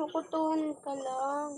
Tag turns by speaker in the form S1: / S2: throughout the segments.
S1: kinukutuhan ka lang.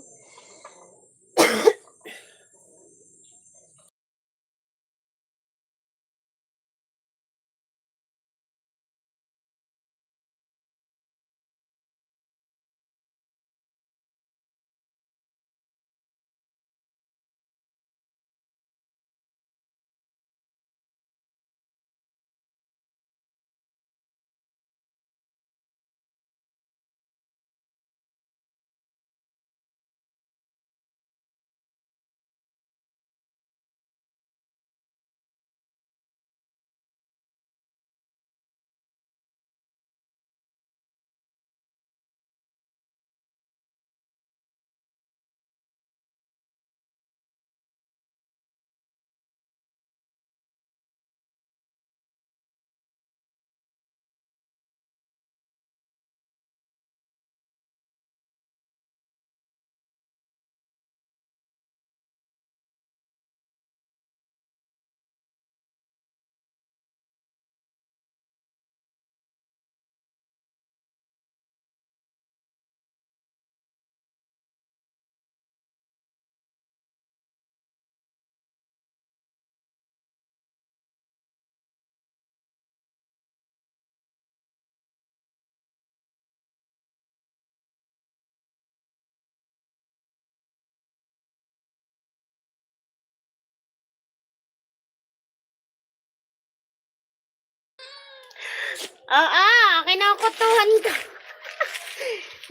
S1: Kinukutuhan ka.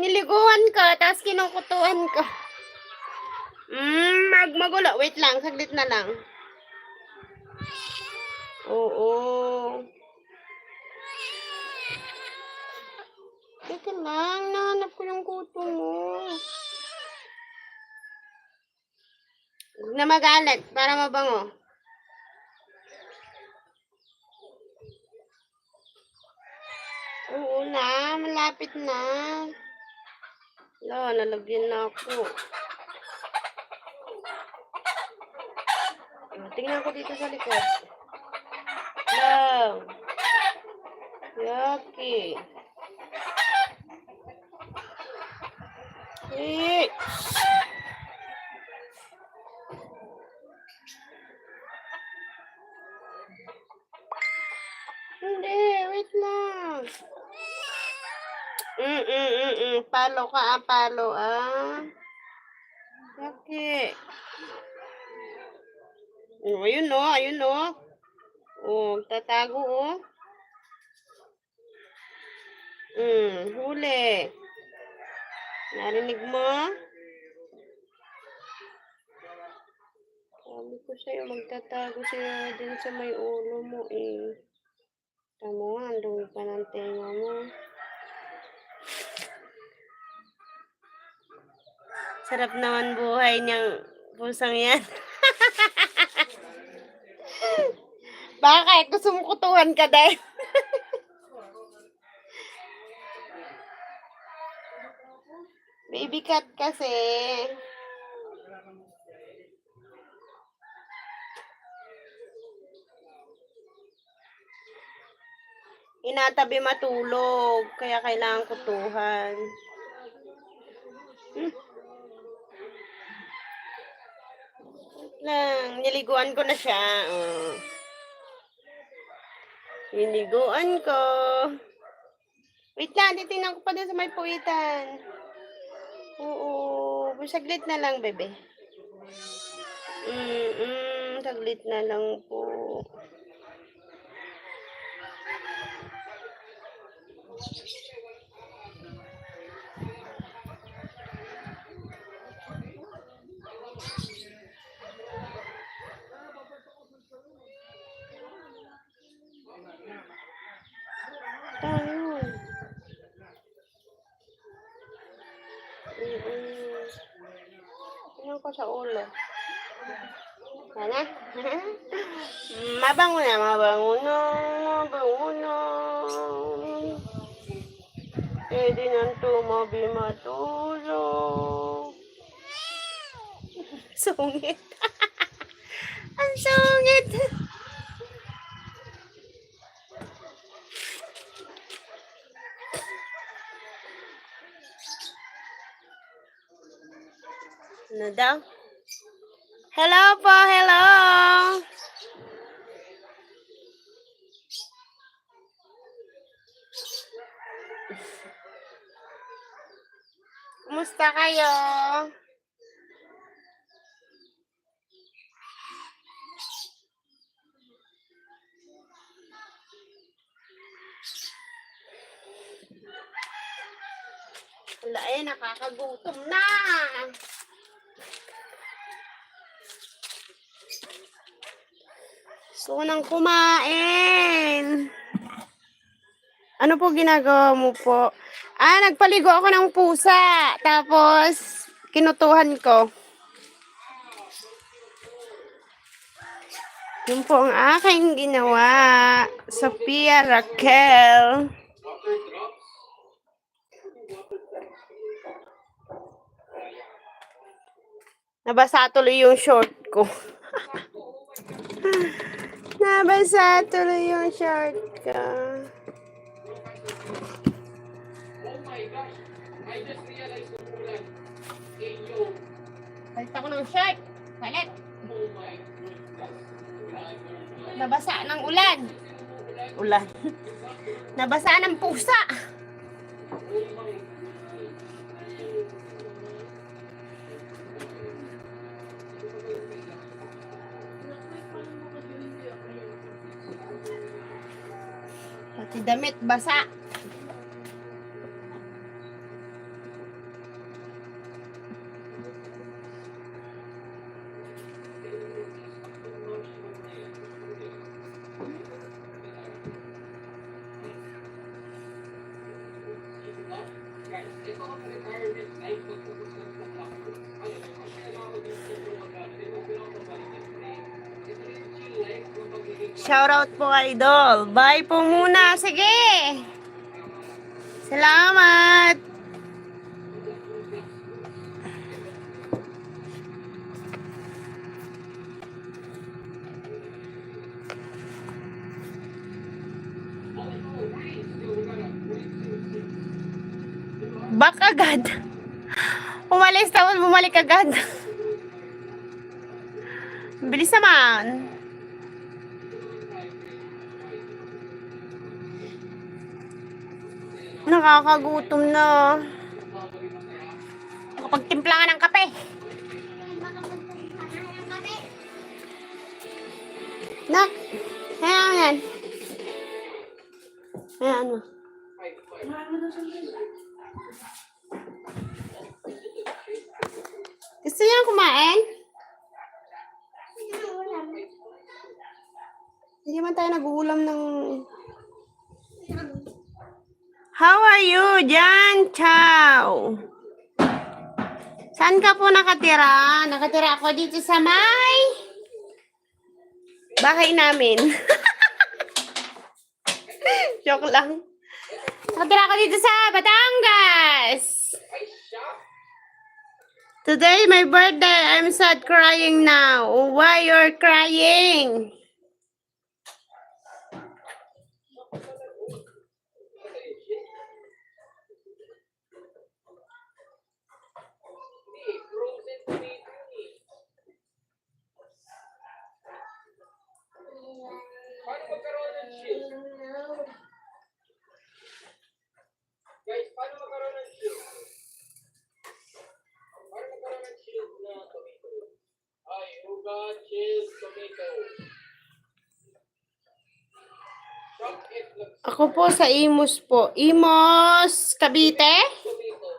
S1: Niliguan ka, tapos kinukutuhan ka. Magulo. Wait lang, saglit na lang. Oo. Teka lang, nahanap ko yung kuto mo. Huwag na magalit, para mabango. Oo na, malapit na. Wala, nalagyan na ako. Tingnan ko dito sa likod. Lang. Yucky. Eh. Hindi, wait lang. Palo ka, palo, Yucky. Oh, ayun o, ayun o. Oh, tatago o. Huli. Narinig mo? Sabi ko sa'yo, magtatago siya din sa may ulo mo eh. Tamo nga, andun ka ng tenga mo. Sarap naman buhay niyang pusang yan. Bakit? Gusto mo kutuhan ka dahil? Baby cat kasi. Inatabi matulog, kaya kailangan kutuhan. Lang, niliguan ko na siya. Niliguan ko. Wait lang, titingnan ko pa din sa may puwitan. Oo, saglit na lang, bebe. Saglit na lang po. Tayo. Tingnan ko sa ulo. Sana? Mabango na, mabango na, mabango na. Pwede nang tumabi matulog. Sungit. Ang sungit. Ano daw? Hello po, hello! Kumusta kayo? Wala eh, nakakagutom na. Gusto ko nang kumain. Ano po ginagawa mo po? Nagpaligo ako ng pusa. Tapos, kinutuhan ko. Yun po ang aking ginawa. Sophia Raquel. Nabasa tuloy yung short ko. Nabasa tuloy yung short ko. Palit ako ng shirt. Palit. Nabasa ng ulan. Ulan. Nabasa ng pusa. Pati damit basa. Shoutout po, idol. Bye po muna. Sige. Salamat. Back agad. Umalis tapos bumalik agad. Bilis naman. Nakakagutom na. Makapagtimpla nga ng kape. Nak, hayaan yan. Hayaan mo. Gusto niya kumain? Hindi man tayo nag-uulam ng... How are you, Jan Chow? Saan ka po nakatira? Nakatira ako dito sa may bahay namin. Joke lang. Nakatira ako dito sa Batangas. Today, my birthday. I'm sad crying now. Why you're crying?
S2: Paano magkaroon ng shield? Guys, paano magkaroon ng shield? Paano magkaroon ng shield na tomato? Ay, ugat, shield, tomato. Shop it,
S1: Ako po sa Imus po. Imus, Cavite?
S2: tomato.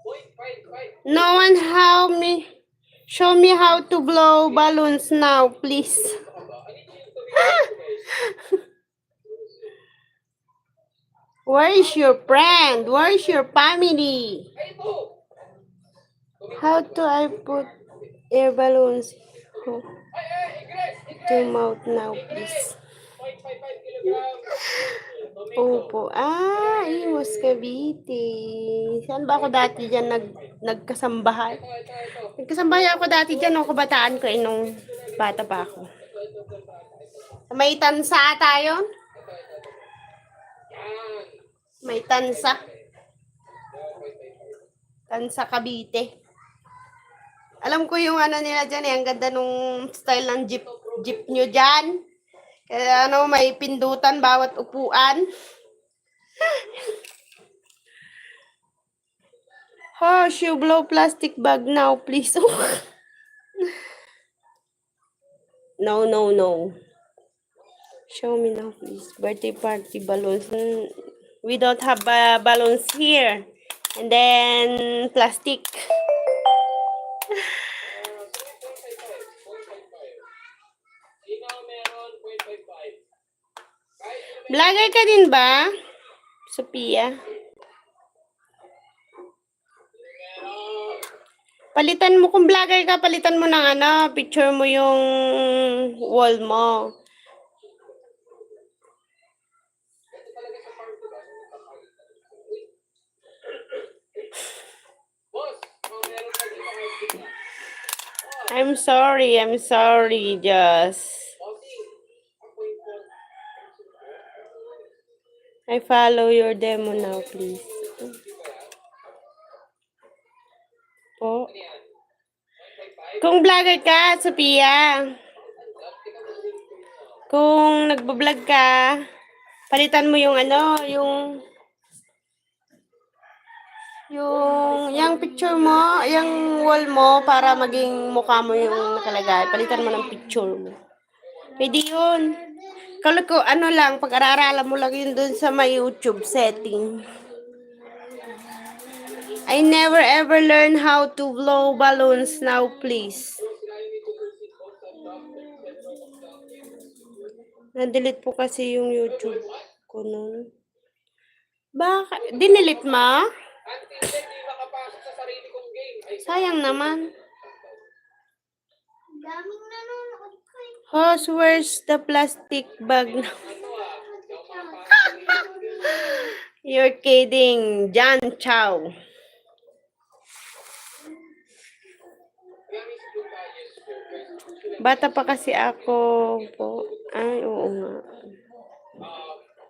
S2: 0.55.
S1: No one help me. Show me how to blow balloons now, please. Where is your friend? Where is your family?
S2: Ay, ito!
S1: How do I put air balloons
S2: Igres!
S1: to mouth now, please?
S2: 0.55 kilogram.
S1: Opo. Imus, Cavite. Saan ba ako dati dyan nagkasambahay? Nagkasambahay ako dati dyan nung kabataan ko nung bata pa ako. May tansa tayo? May tansa. Tansa Cavite. Alam ko yung ano nila dyan eh. Ang ganda nung style ng jeep nyo dyan. Kaya ano, may pindutan bawat upuan. Hush, you blow plastic bag now, please. No, no, no. Show me now, please. Birthday party balloons. We don't have balloons here. And then, plastic.
S2: Sino meron 0.55? Kahit
S1: Vlogger ka din ba, Sophia?
S2: meron.
S1: Palitan mo, kung vlogger ka, palitan mo ng ano, picture mo yung wall mo.
S2: Boss, kung meron ka dito kahit kita.
S1: I'm sorry, just.
S2: Bossing, ako yung phone.
S1: I follow your demo now, please. Po.
S2: Ano yan? 0.55?
S1: Kung vlogger ka, Sophia. Kung nagbablog ka, palitan mo yung ano, yung picture mo, yung wall mo para maging mukha mo yung nakalagay. Palitan mo ng picture mo. Pwede yun. Kalau ko, ano lang, pag-aralan mo lang yun dun sa my YouTube setting. I never ever learn how to blow balloons now, please. Na-delete po kasi yung YouTube ko nun. Bakit? Dinilit mo?
S2: Until then, di makapasok sa sarili kong game. Ay,
S1: Sayang naman.
S3: Daming nanonood ko eh.
S1: Hoss, where's the plastic bag?
S2: ano ah. Di ako makapasok sa sarili kong game.
S1: You're kidding. John Chow.
S2: Maraming suppliers ko.
S1: Bata pa kasi ako po. Ay, oo nga.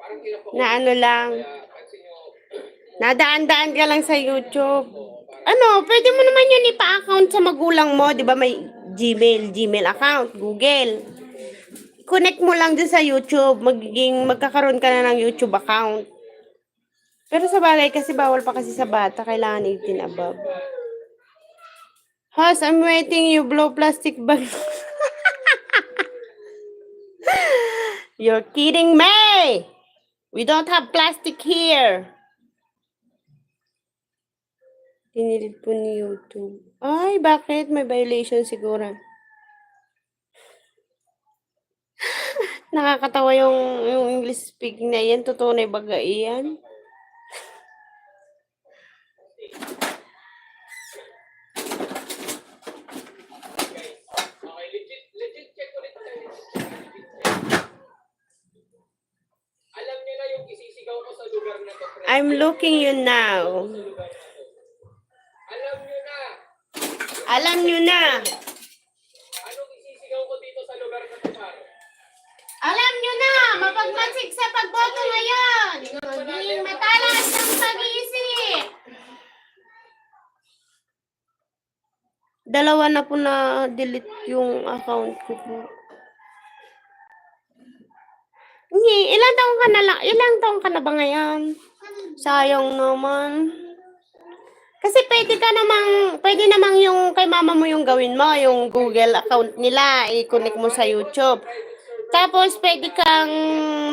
S2: Parang hirap ako.
S1: Na ano lang.
S2: Pansin nyo,
S1: Nadaan-daan ka lang sa YouTube. Ano, pwede mo naman yun ipa-account sa magulang mo. Di ba may Gmail account, Google. Connect mo lang dun sa YouTube. Magkakaroon ka na ng YouTube account. Pero sa bagay kasi bawal pa kasi sa bata. Kailangan 18 above. Hoss, I'm waiting you blow plastic bag. You're kidding me! We don't have plastic here. Dinilit po ni YouTube. Ay, bakit? May violation siguro. Nakakatawa yung English speaking na yan. Totoo na baga yan.
S2: okay, legit check ulit tayo. Alam nyo na yung isisigaw ko sa lugar na to, friend.
S1: I'm looking you now.
S2: Alam nyo na.
S1: Alam nyo na.
S2: Anong isisigaw ko dito sa lugar na to, pare?
S1: Alam nyo na. Mapagmansig sa pagboto ngayon. Maging matalas ang pag-iisip. Dalawa na po na delete yung account ko po. Hindi, ilang taon ka na lang? Ilang taon ka na ba ngayon? Sayang naman. Kasi pwede namang yung kay mama mo yung gawin mo, yung Google account nila, i-connect mo sa YouTube. Tapos pwede kang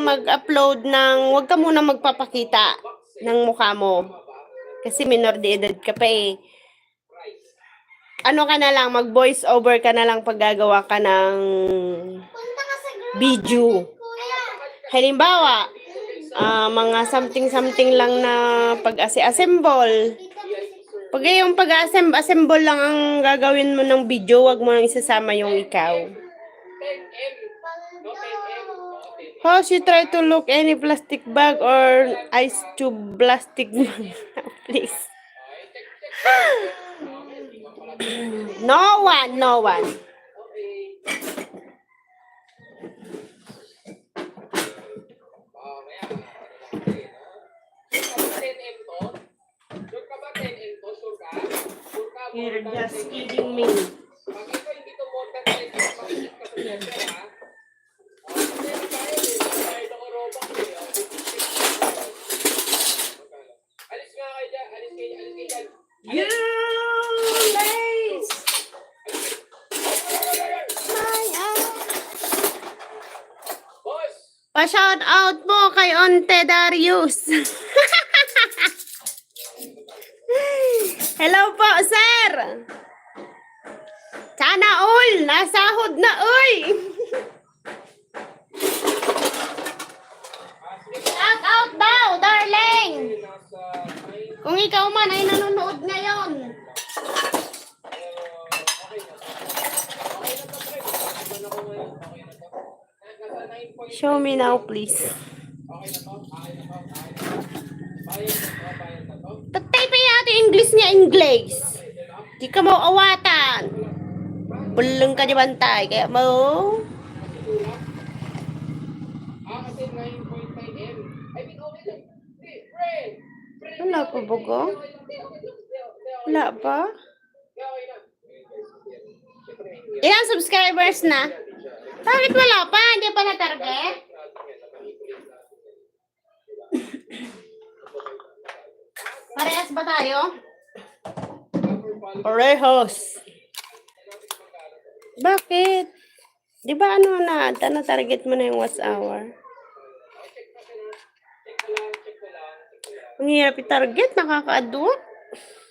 S1: mag-upload ng, wag ka muna magpapakita ng mukha mo. Kasi minor de edad ka pa eh. Ano ka na lang, mag-voice over ka na lang pag gagawa ka ng
S3: Punta ka sa group.
S1: video.
S3: Kuya.
S1: Halimbawa, mga something lang na pag-assemble. Pag yung pag-assemble lang ang gagawin mo ng video, wag mo nang isasama yung ikaw.
S2: 10M. No, 10M.
S1: How you try to look any plastic bag or ice tube plastic bag? Please. No one.
S2: Kaya, 10M to? Sure ka ba 10M to? Sure ka?
S1: You're just kidding me.
S2: Pag ito hindi to motor tayo, makikita ka sa server, ha? Meron tayo, bayad ako robak, eh. Alis nga kayo dyan, alis kayo dyan.
S1: You lace my eye.
S2: Boss!
S1: Pa-shout out po kay Onte Darius. Hello po, sir. Sana all, nasahod na, uy. Shout out daw, darling. Kung ikaw man ay nanonood ngayon. Show me now, please. Tatay pa yata English niya, English. Di ka mo awatan. Bulong ka di bantay. Kaya mo.
S2: Kasi 9.5 M. I mean, okay lang. Friend!
S1: Wala pa bugo? Wala pa? Ilang subscribers na? Bakit wala pa? Hindi pa na-target? Parehas ba tayo? Parehas. Bakit? Di ba ano na target mo na yung watch hour? Ang hirap i-target, nakaka-adwa.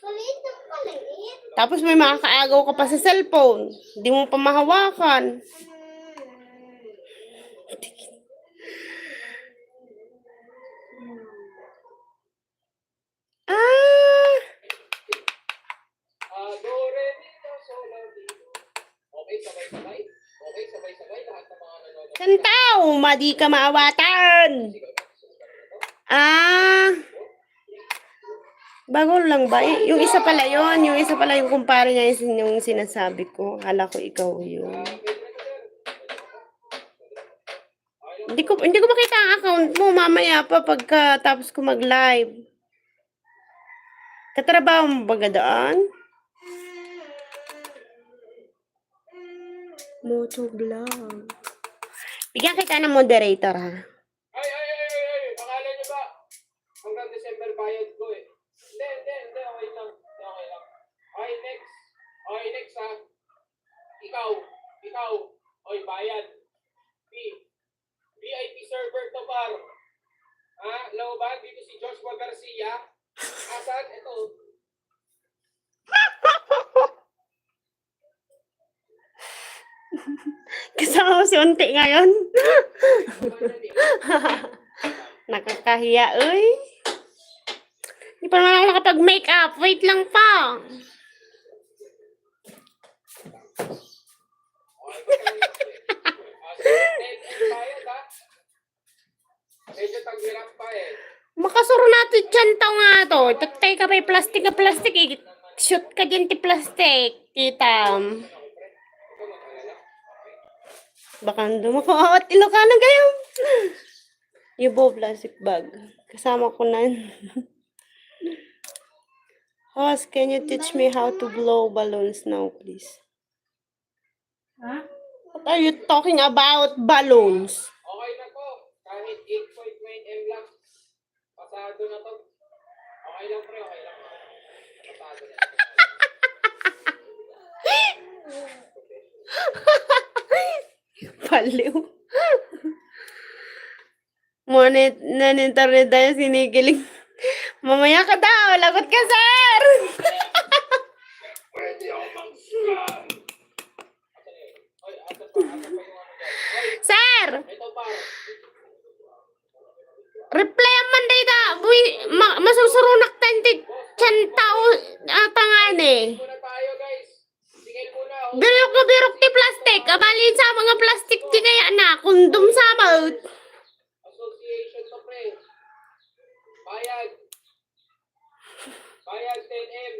S3: Maliit na maliit.
S1: Tapos may makakaagaw ka pa sa cellphone. Hindi mo pa mahawakan. Ah!
S2: Do, re, mi, fa, sol, la, ti, do. Okay, sabay-sabay. Okay, sabay-sabay. Lahat ng mga nanonood.
S1: Santaw! Madi ka maawatan! Ah! Bago lang ba? Yung isa pala yon, yung isa pala yung kumpare niya yung sinasabi ko. Akala ko ikaw yun. Hindi ko makita ang account mo mamaya pa pagka tapos ko mag-live. Katrabaho mo ba gadaan? Motovlog. Bigyan kita ng moderator, ha?
S2: Ay! Akala niyo ba? Hanggang December bayad ko eh. Hindi. Okay lang. Okay lang. Okay, next. Okay, next ha. Ikaw. Okay, bayad. VIP server to par. Ha? Alam mo ba? Dito si Joshua Garcia. Asan? Ito.
S1: Kasama mo si Unti ngayon. Nakakahiya, uy. Hindi pa naman ako nakapag-makeup. Wait lang pa.
S2: Bayad ha? Medyo tagirap pa eh.
S1: Makasuro natin dyan tao nga to. Tatay ka pa yung plastic na plastic. Shoot ka dyan ti plastic. Kita. Baka dumakawat Ilocano kayo. Yubo plastic bag. Kasama ko na. Host, can you teach me how to blow balloons now, please?
S4: Ha?
S1: What are you talking about? Balloons.
S2: Okay na to. Kahit 8.9 M lang. Pasado na to. Okay lang pre, okay lang. Pasado na.
S1: Paliw. Internet tayo sinigiling. Mamaya ka daw. Lagot ka, sir.
S2: Pwede ako mag-scam! Asa pa yung ano dyan?
S1: Sir!
S2: Ito pa.
S1: Reply man data. Masusurunak tanti. Tiyan tao. Atangan eh.
S2: Muna tayo guys. Tingin muna.
S1: Birok ti plastic. Abalin sa mga plastic di kaya na. Kundum sa maut.
S2: Association to pre. Bayad 10M.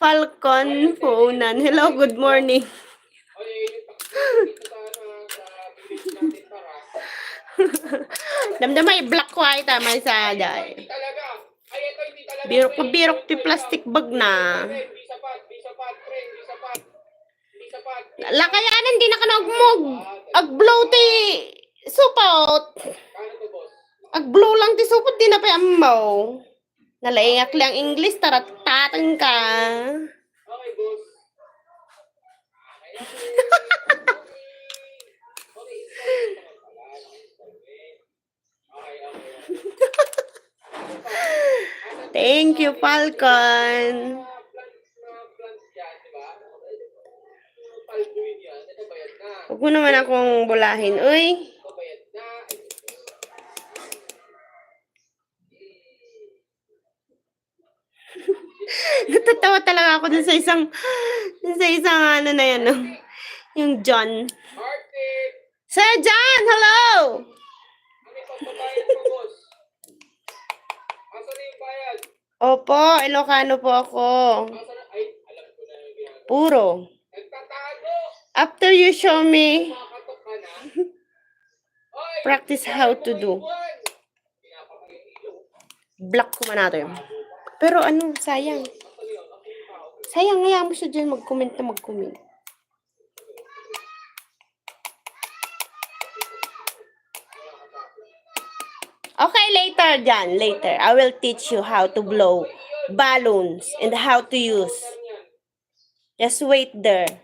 S1: Falcon Puunan. Hello, good morning.
S2: Oy, dito sa village natin para.
S1: Damdamay black white may sa day.
S2: Hindi talaga. Ay, ito hindi talaga.
S1: Birok
S2: pre.
S1: na birok,
S2: Ito,
S1: ti
S2: ito.
S1: plastic bag na.
S2: Hindi sapat, hindi sapat, pre. Hindi sapat. Hindi sapat.
S1: Lakayanan, di na ka nagmog. Ag-blow ti supot.
S2: Kano to, boss?
S1: Ag-blow lang ti supot, di na pa amaw. Nalaingak lang English, taratatan ka.
S2: Okay, boss. Okay, okay. Okay, install naman pala. Install, eh. Okay, okay.
S1: Thank you, Falcon.
S2: Plant yan, di ba? Palbuin yan. Ito bayad na.
S1: Huwag mo naman akong bulahin, uy.
S2: Ito bayad na.
S1: Natatawa talaga ako dun sa isang ano na yan, no? Yung John.
S2: Martin!
S1: Sir John, hello!
S2: Ano yung pagbabayad mo, boss? Asan na yung bayad?
S1: Opo, Ilocano po ako.
S2: Asan na? Ay, alam ko na yung ginagawa.
S1: Puro.
S2: Nagtatago!
S1: After you show me,
S2: Makatok ka na? Oy!
S1: practice how to do.
S2: Buwan! Pinapakayang ilaw.
S1: Block ko man natin. Pero ano, sayang.
S2: Asan yun? Asan yung tao?
S1: Sayang, ngaya mo siya dyan mag-comment na mag-comment. Okay, later, John. Later. I will teach you how to blow balloons and how to use. Just wait there.
S2: Si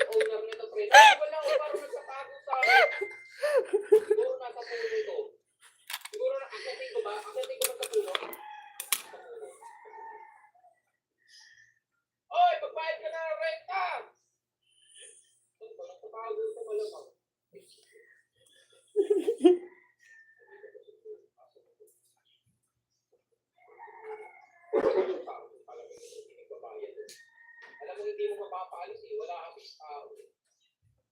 S2: owner nito, pre. Wala ko parang nagtatago sa akin. Siguro nasa puno to. Siguro na akyatin ko ba? Akyatin ko ba sa puno? Sa puno. Oy, magbayad ka na ng renta! Nagtatago ito malamang. Alam mo, hindi mo mapapaalis eh. Wala kang tao.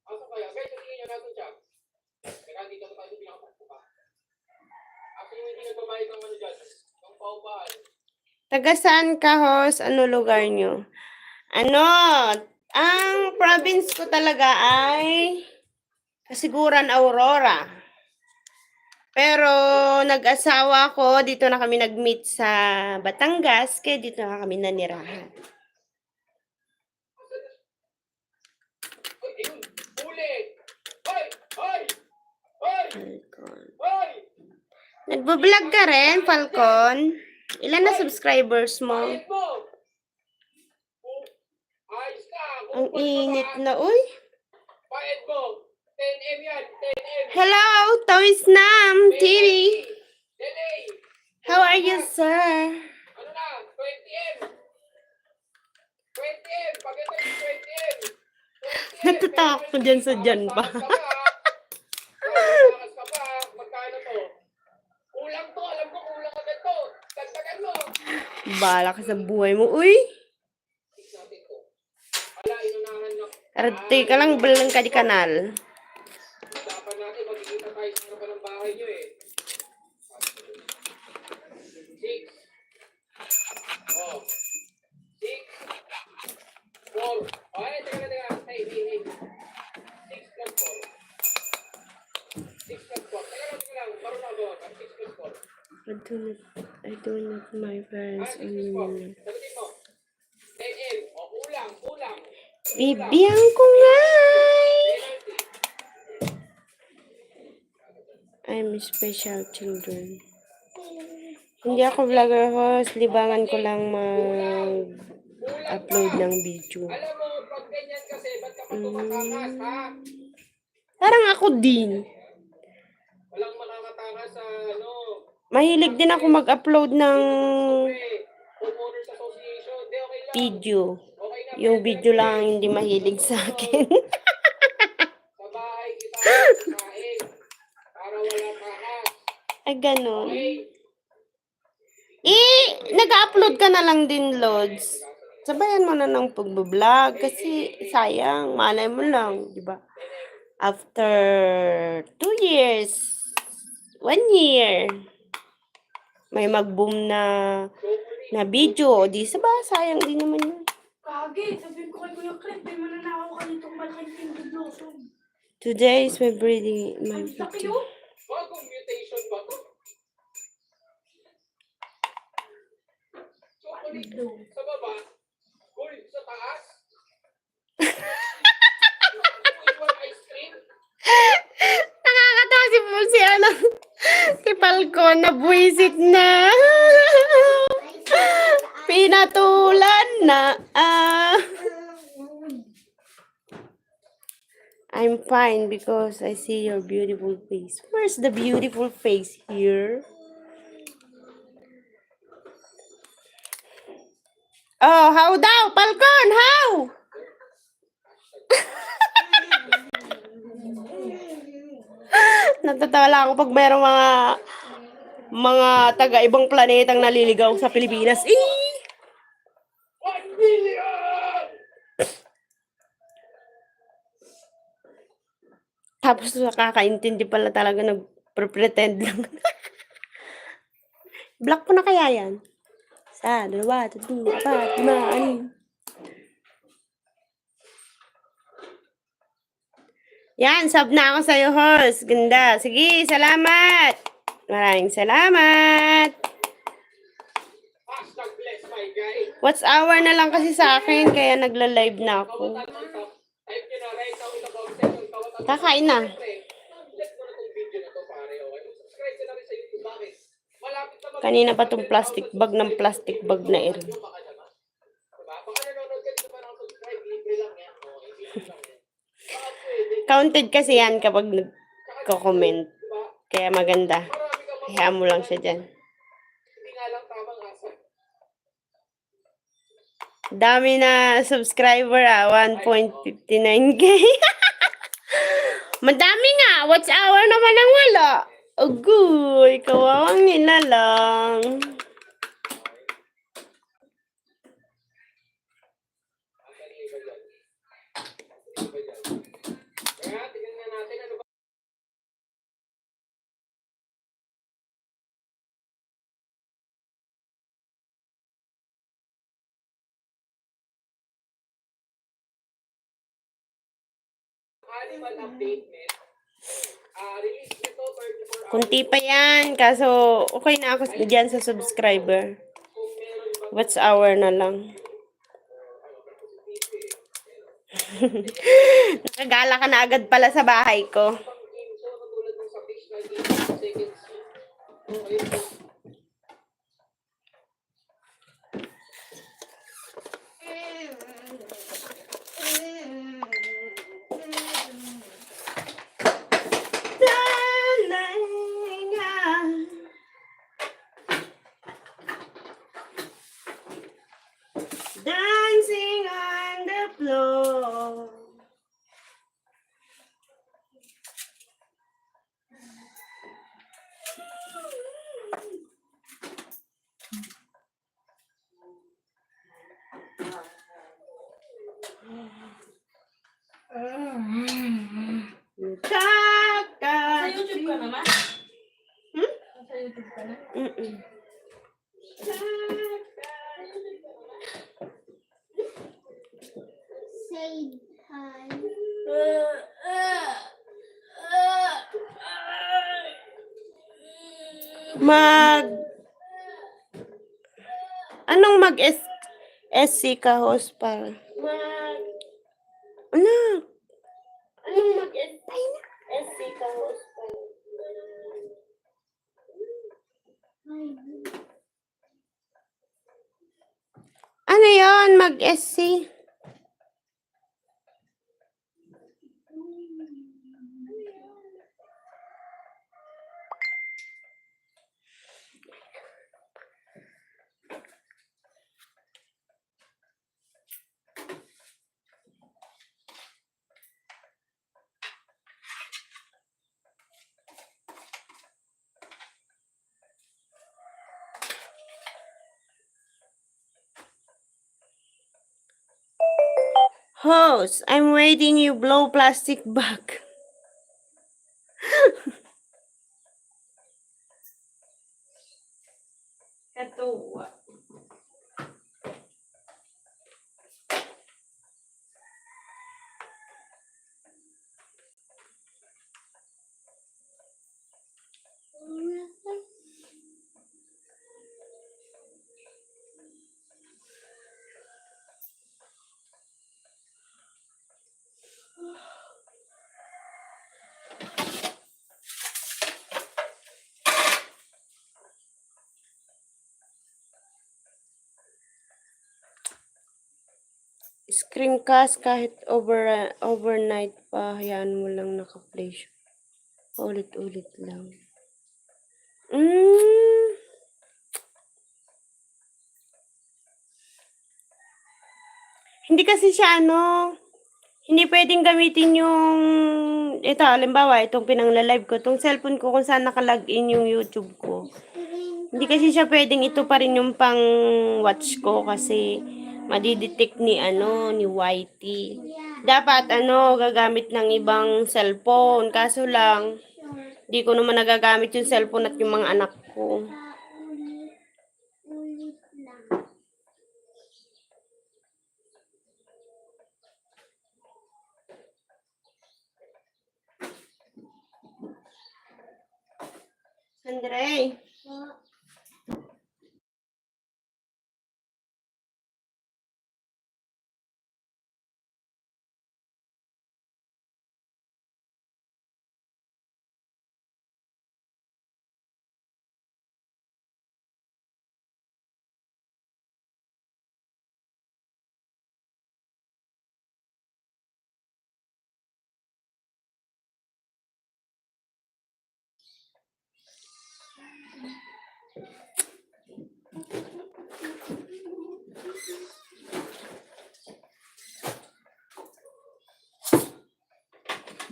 S2: Asa kaya? Guys, sabihin nyo natin siya. Kaya dito na tayo sa pinakapuka. Asa yung hindi nagbabayad ng ano dyan? Yung paupahan.
S1: Taga saan ka, host? Ano lugar nyo? Ano? Ang province ko talaga ay Kasiguran, Aurora. Pero nag-asawa ko, dito na kami nag-meet sa Batangas, kaya dito na kami nanirahan.
S2: Uy, ayun! Huli! Hoy! Hoy! Hoy!
S1: Falcon.
S2: Hoy!
S1: Nagbablog ka rin, Falcon? Ilan na subscribers mo?
S2: Bayad mo! Ayos ka!
S1: Ang init na, uy.
S2: Bayad mo! 10M yan! 10M!
S1: Hello, Toys Nam TV.
S2: Delay!
S1: How are you, sir?
S2: Ano na? 20M! 20M! Pag ito yung 20M! 20M!
S1: Natatakot ko dyan sa dyan pa.
S2: Bakas ka pa! Magkano to? Kulang to! Alam ko kulang agad to! Dagdagan mo!
S1: Bala ka sa buhay mo, uy.
S2: Fix natin to. Ala, inunahan na.
S1: Arate ka lang, balang ka di kanal.
S2: Dapat natin magkikita tayo sa harapan ng bahay nyo eh. 6. Oh. 6. 4. Oh, ay, teka. Hey. 6 plus 4. 6 plus 4. Teka lang. Parang nagawa ka. 6 plus 4.
S1: I do not my parents
S2: 6 plus 4. Sagutin mo. 10M. Oh, kulang.
S1: Bibiyang ko nga. I'm special children. Hindi ako vlogger, host. Libangan ko lang mag-upload ng video.
S2: Alam mo, pag ganyan kasi, ba't ka pa tumatakas, ha?
S1: Parang ako din.
S2: Walang makakatakas sa, ano,
S1: Mahilig din ako mag-upload ng
S2: Homeowners Association. Hindi, okay lang.
S1: video.
S2: Okay na.
S1: Yung video lang ang hindi mahilig sa akin.
S2: Sa bahay kita, kain. Para wala takas.
S1: Ay, ganun.
S2: Okay?
S1: Nag-upload ka na lang din, Lods. Sabayan mo na ng pag-vlog kasi sayang, malay mo lang, di ba? After 2 years, 1 year, may mag-boom na video. Di sayang din naman yun.
S4: Kagi, sabihin ko kay Kuya Craig, may mananakaw ka nitong malaking pindod blossom.
S1: Today is my birthday.
S4: Ang laki yun.
S2: Bagong mutation ba to? Balik sa baba. Uy, sa taas. Iwan ice cream.
S1: Nakakatawa si ano, si Falcon na buwisit na. Pinatulan na. I'm fine because I see your beautiful face. Where's the beautiful face here? Oh, how daw? Falcon, how? Natatawa lang ako pag mayroong mga taga-ibang planetang naliligaw sa Pilipinas.
S2: 1 million!
S1: Tapos nakakaintindi pala talaga nag-pretend lang. Block ko na kaya yan? Sa, dalawa, tatlo, apat, lima, anim. Yan, sub na ako sa'yo, host. Ganda. Sige, salamat. Maraming salamat.
S2: Hashtag bless my guy.
S1: What's hour na lang kasi sa akin, kaya nagla-live na ako.
S2: Type nyo na right now in the comment section.
S1: Kakain na.
S2: Like mo na tong video na to, pare. Okay? Subscribe ka na rin sa YouTube. Bakit? Malapit na
S1: Kanina pa tong plastic bag ng plastic bag na eri.
S2: Baka naman. Diba? Baka nanonood ka dito pa ng subscribe. Libre lang yan. Okay? Libre lang yan. Baka pwede.
S1: Counted kasi yan kapag nagko-comment.
S2: Diba?
S1: Kaya maganda.
S2: Marami ka
S1: Hayaan mo lang siya dyan.
S2: Hindi nga lang tamang asa.
S1: Dami na subscriber 1.59k. Madami nga. Watch hour naman ang wala. Agoy, kawawang nila lang.
S2: Kaya tignan na natin ano ba. Animal update, man. Release nito 34 hours.
S1: Kunti pa yan. Kaso, okay na ako dyan sa subscriber.
S2: Kung meron ba
S1: Watch hour na lang. Nakagala ka na agad pala sa bahay ko.
S2: pang game so katulad ng sa fish na 8 seconds. Okay.
S1: Dancing on the floor.
S4: Sa YouTube ka naman?
S1: Hmm?
S4: Sa YouTube ka na?
S1: Mm-mm.
S3: Say hi.
S1: Anong SC ka, host, para? Anak. Anong SC ka, host, para? Ano yon mag-SC? Host, I'm waiting you blow plastic bag. Katuwa. Screencast kahit overnight pa, hayaan mo lang naka-play siya. Ulit-ulit lang. Hindi kasi siya hindi pwedeng gamitin yung, ito, halimbawa, itong pinangla-live ko, itong cellphone ko kung saan nakalagin yung YouTube ko. Hindi kasi siya pwedeng ito pa rin yung pang watch ko kasi madidetect ni YT. Dapat gagamit ng ibang cellphone. Kaso lang, di ko naman nagagamit yung cellphone at yung mga anak ko.
S3: Ulit lang.
S1: Andre, sir,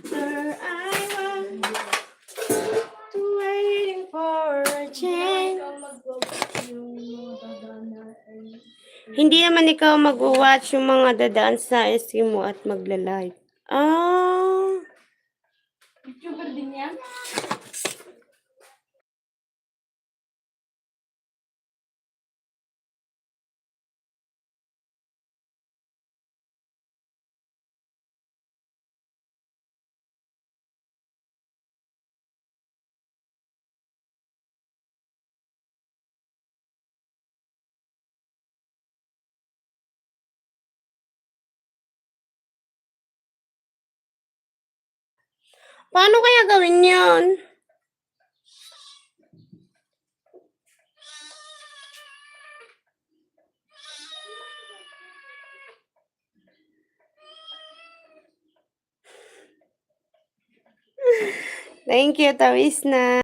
S1: I want waiting for a change. Hindi naman ikaw mag-watch yung mga dadaan sa SC mo at magla-like.
S4: YouTuber din yan?
S1: Paano kaya gawin yun? Thank you, Tawis na.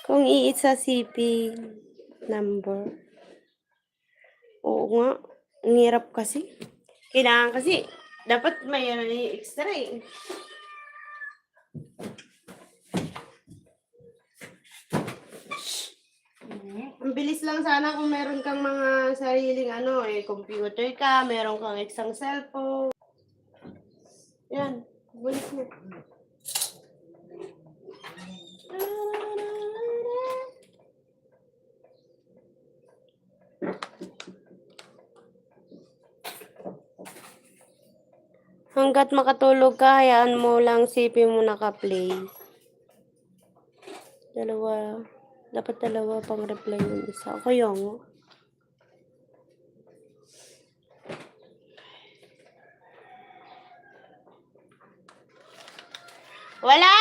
S1: Kung iisa CP number. Oo nga. Ang hirap kasi. Kailangan kasi, dapat may extra eh. Ang bilis lang sana kung meron kang mga sariling computer ka, meron kang isang cellphone. Yan, bulis na. Hanggat makatulog ka, hayaan mo lang sipin mo naka-play. Dapat dalawa pang reply yung isa. Ako yung. Wala!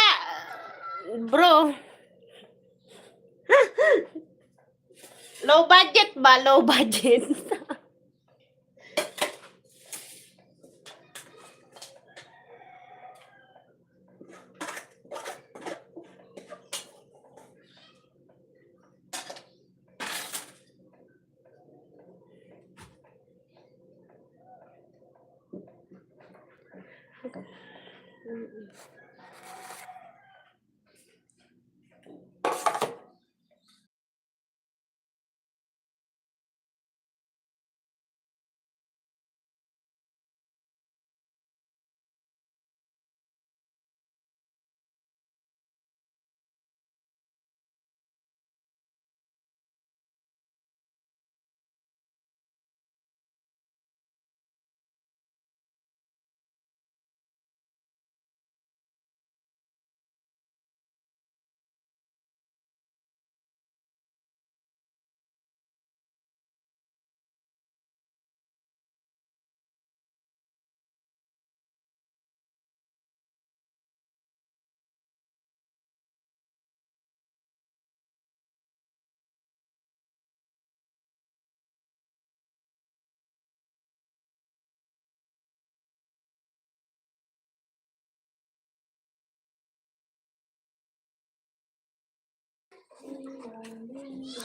S1: Bro. Low budget ba? Low budget.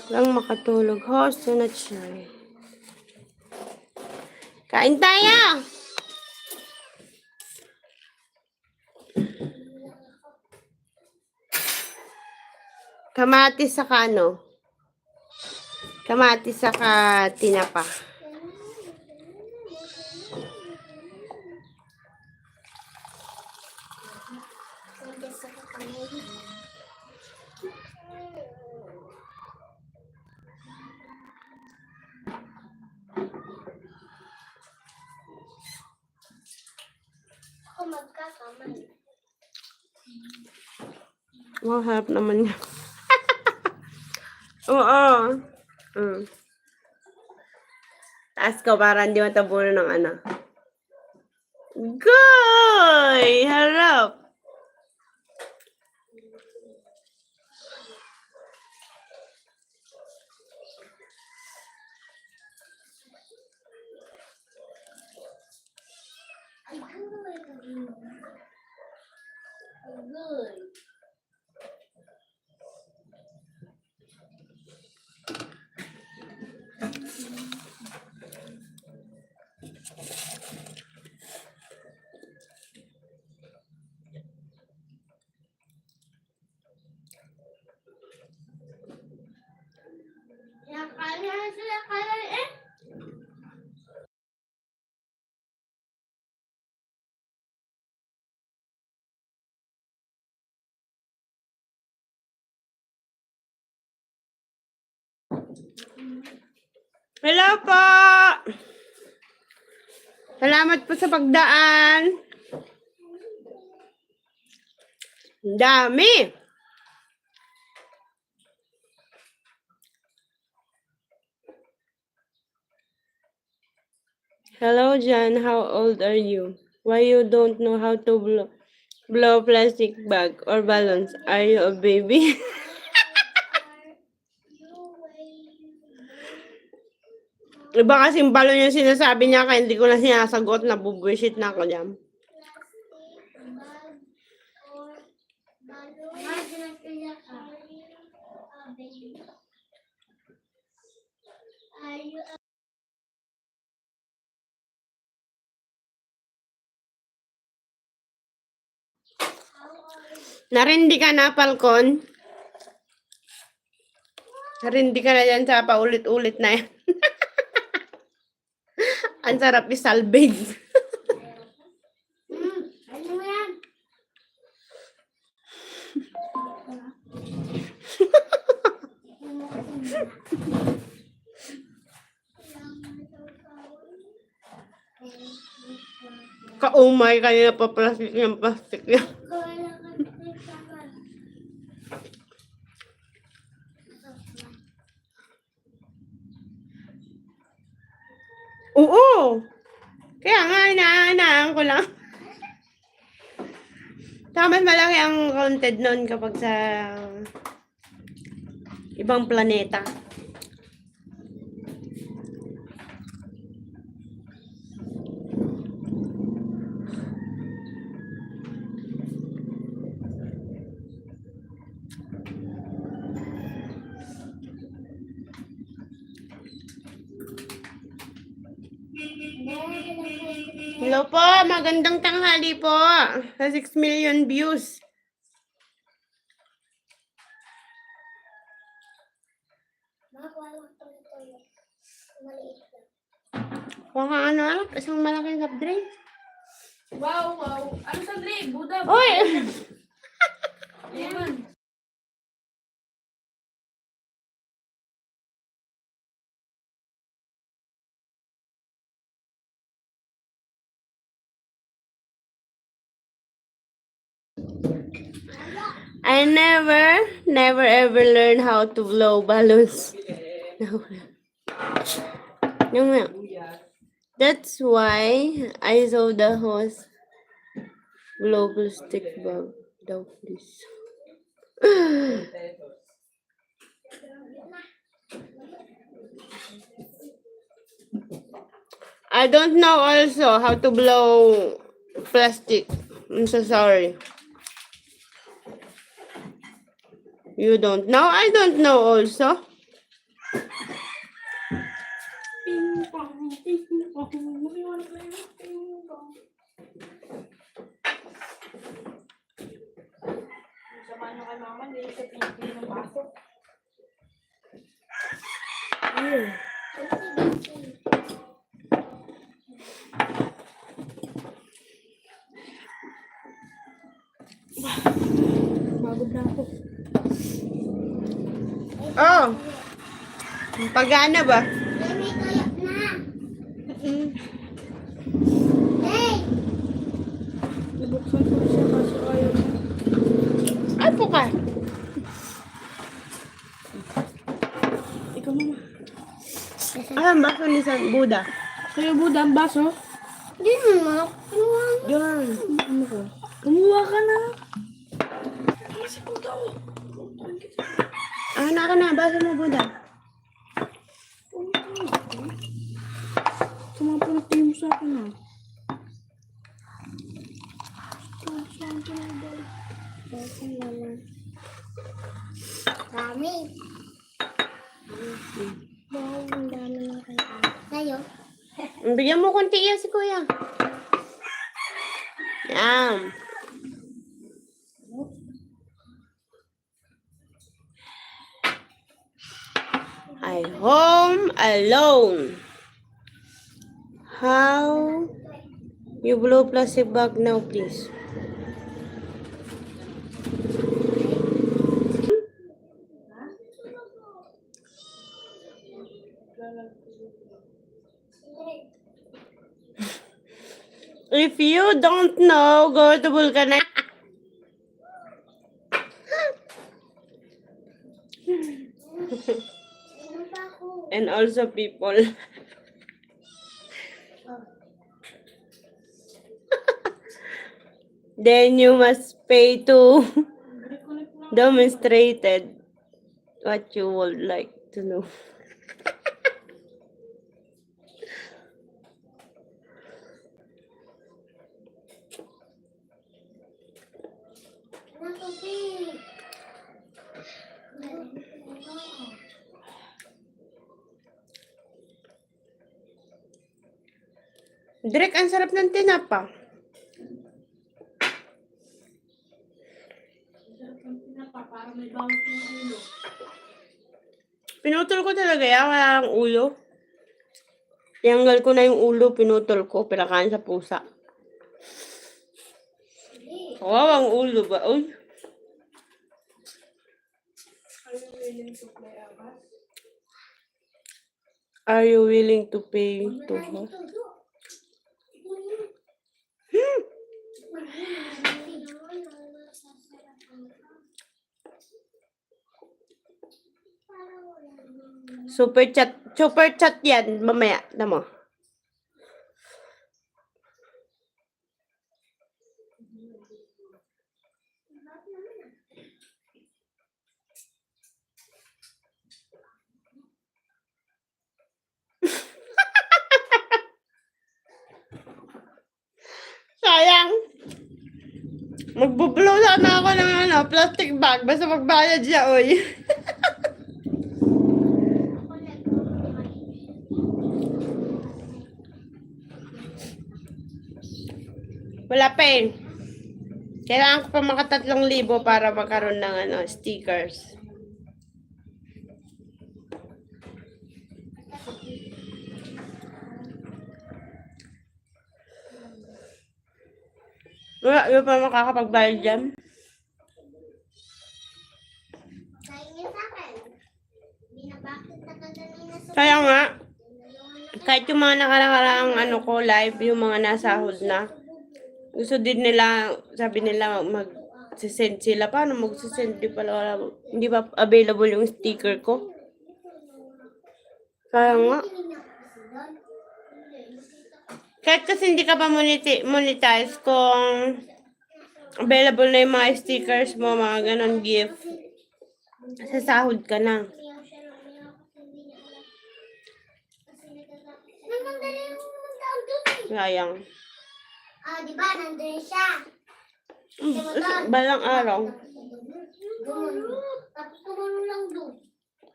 S1: Lang makatulog. Host na siya. Kain tayo! Kamatis saka ano? Kamatis saka tinapa.
S3: Ako magkakamay.
S1: Wow, harap naman niya. Oo. Taas ko para hindi matabunan ng ano. Goy! Harap!
S3: Good. Kaya sila kaya eh.
S1: Hello po! Salamat po sa pagdaan. Ang dami! Hello, John. How old are you? Why you don't know how to blow plastic bag or balloons? Are you a baby? Iba kasing balon yung sinasabi niya kaya hindi ko na sinasagot. Nabubwisit na ako dyan.
S3: Are you
S1: Narindi ka na, Falcon? Narindi ka na yan sa paulit-ulit na yan. Ang sarap isalvage.
S3: ano yan?
S1: Kaumay kanina pa plastic yung plastic yan. Oo! Kaya nga, inaanaan ko lang. Tama, malaki ang counted nun kapag sa ibang planeta. Hello po, magandang tanghali po. Sa 6 million views.
S3: Maliit lang.
S1: Kung ano, isang malaking soft drink.
S4: Wow, wow. Ano sa drink? Buda.
S1: Uy!
S4: Ayan.
S1: I never ever learned how to blow balloons. No. No. That's why I saw the host blow plastic bag. Daw, please. I don't know also how to blow plastic. I'm so sorry. You don't know? I don't know also.
S4: Ping pong, ping pong. You wanna play with ping pong? Sama nyo kay mama, hindi siya pinipili ng baso. Pagod na ako.
S1: Oh! Pagana ba?
S3: Ay, may kayak na. Hey!
S4: Nabuksan ko na siya kasi ayaw niya.
S1: Ay, po ka.
S4: Ikaw mama.
S1: Alam ba ni San Buddha?
S4: Sa'yo Buddha ang baso?
S3: Di mo. Kinuha mo.
S1: Yan.
S4: Ano ko? Kumuha ka na. Kasi po daw.
S1: Ah, naka na. Basa mo, Buddha.
S4: Tumapulot mo sa akin ha.
S3: Dami. Wow, ang dami ng kaya. Sa'yo?
S1: Bigyan mo konti yan si Kuya. Yan. I home alone. How? You blow plastic bag now, please. If you don't know, go to Vulcanize.
S3: Ano pa ako?
S1: And also people. Then you must pay to demonstrated what you would like to know.
S3: Ano ko, babe?
S1: Direk, ang sarap ng tinapa.
S4: Para may bawat ng ulo.
S1: Pinutol ko talaga yan, wala ang ulo. Tinanggal ko na yung ulo, pinutol ko, pinakain sa pusa. Wow, ang ulo ba? Uy. Are you willing to pay to her? Super chat yan, mamaya, mo. Sayang. Magbublow sana ako ng plastic bag. Basta magbayad siya, oy. Wala pa eh. Kailangan ko pa maka 3,000 para magkaroon ng stickers. Wala, yung pa makakapagbayad dyan.
S3: Sayo niya sa akin. Binabakit na kanina sa...
S1: Kaya nga, kahit yung mga nakaraang ko live, yung mga nasahod na, gusto din nila, sabi nila mag-send sila. Paano mag-send? Hindi ba available yung sticker ko? Kaya nga. Kahit kasi hindi ka pa monetize kung available na yung mga stickers mo, mga ganon gift, sasahod ka na.
S3: Nagmandali yung tawag doon eh.
S1: Sayang.
S3: Ah, di ba? Nandun siya.
S1: Balang araw.
S3: Tapos tumalon lang doon.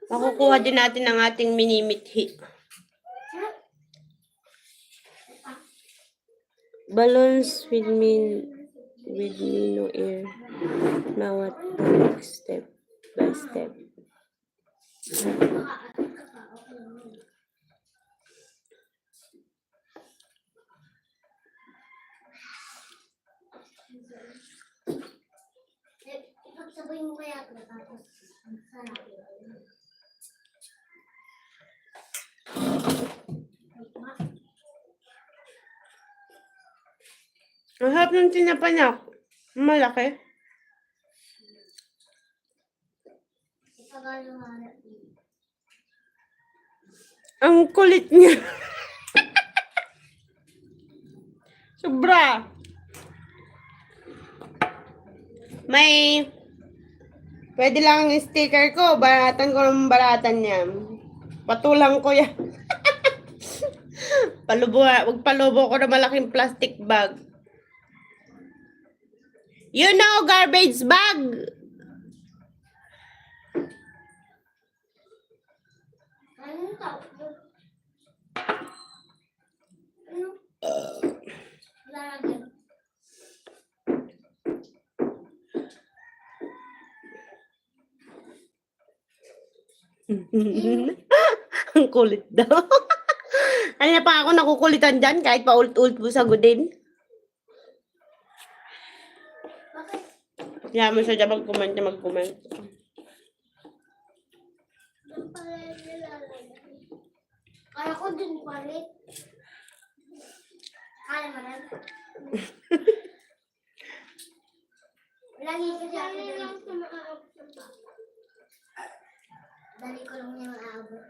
S1: Makukuha din natin ang ating minimithi. Balloons with me no air. Now what the next step by step?
S3: Ipagsabay mo kaya ito tapos sarap.
S1: Ang harap ng tinapanyak. Malaki.
S3: Ipagalo harap.
S1: Ang kulit niya. Sobra. May pwede lang ang sticker ko. Baratan ko ng baratan niya. Patulang ko yan. Palubo ko na malaking plastic bag. You know, garbage bag.
S3: Anong tawag doon? Ano? Lalagyan.
S1: Ang kulit daw. Ano na pa ako nakukulitan dyan kahit pa ult-ult mo sagutin.
S3: Bakit?
S1: Kaya mo siya dyan mag-comment.
S3: Doon pala nilalagyan. Kaya ko dun palit. Kaya mo na. Lagi kasi ako dun. Dali ko lang yung aabot.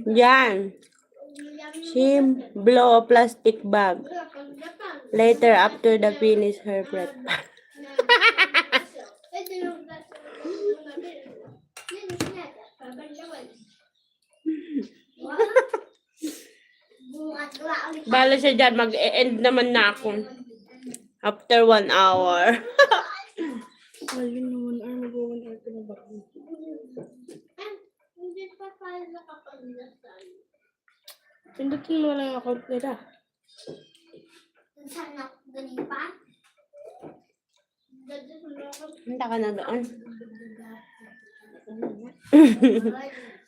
S1: Yan. She blow a plastic bag. Later, after the finish her breath. Bala siya dyan, mag-e-end naman na ako. After 1 hour. Ayun naman, ay mag-1 hour ka na ba?
S3: Hindi pa tayo nakapaglasal.
S1: Pindutin mo lang yung account nila.
S3: Saan ako galing pa?
S1: Handa ka na doon.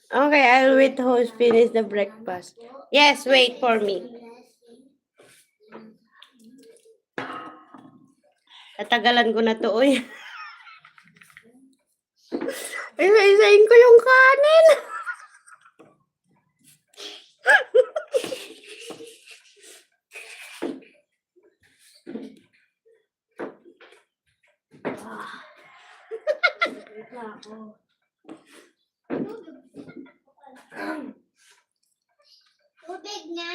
S1: Okay, I'll wait host finish the breakfast. Yes, wait for me. Tatagalan ko na to, uy. Isa-isain ko yung kanin.
S3: Tubig na.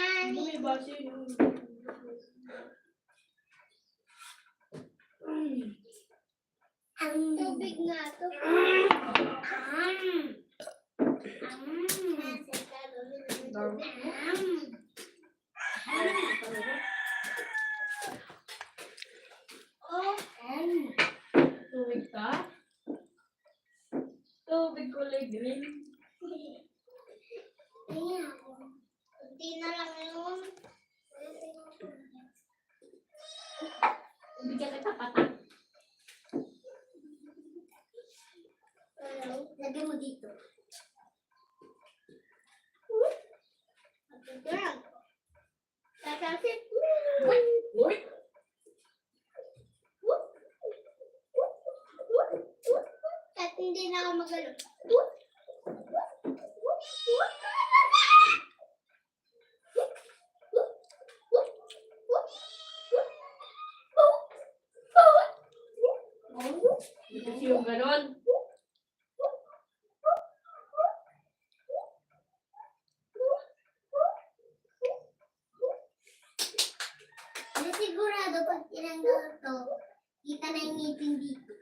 S3: Ang tubig na to.
S4: Tubig ka? Tubig kulay green.
S3: Ayan ako. bigyan kita patak. Lagyan mo dito. Girl. Tatasit.
S2: Uy!
S3: At hindi na ako magalo.
S4: Hindi kasi yung ganon.
S3: Ano sigurado pag tinanggal to, kita na yung ngipin dito.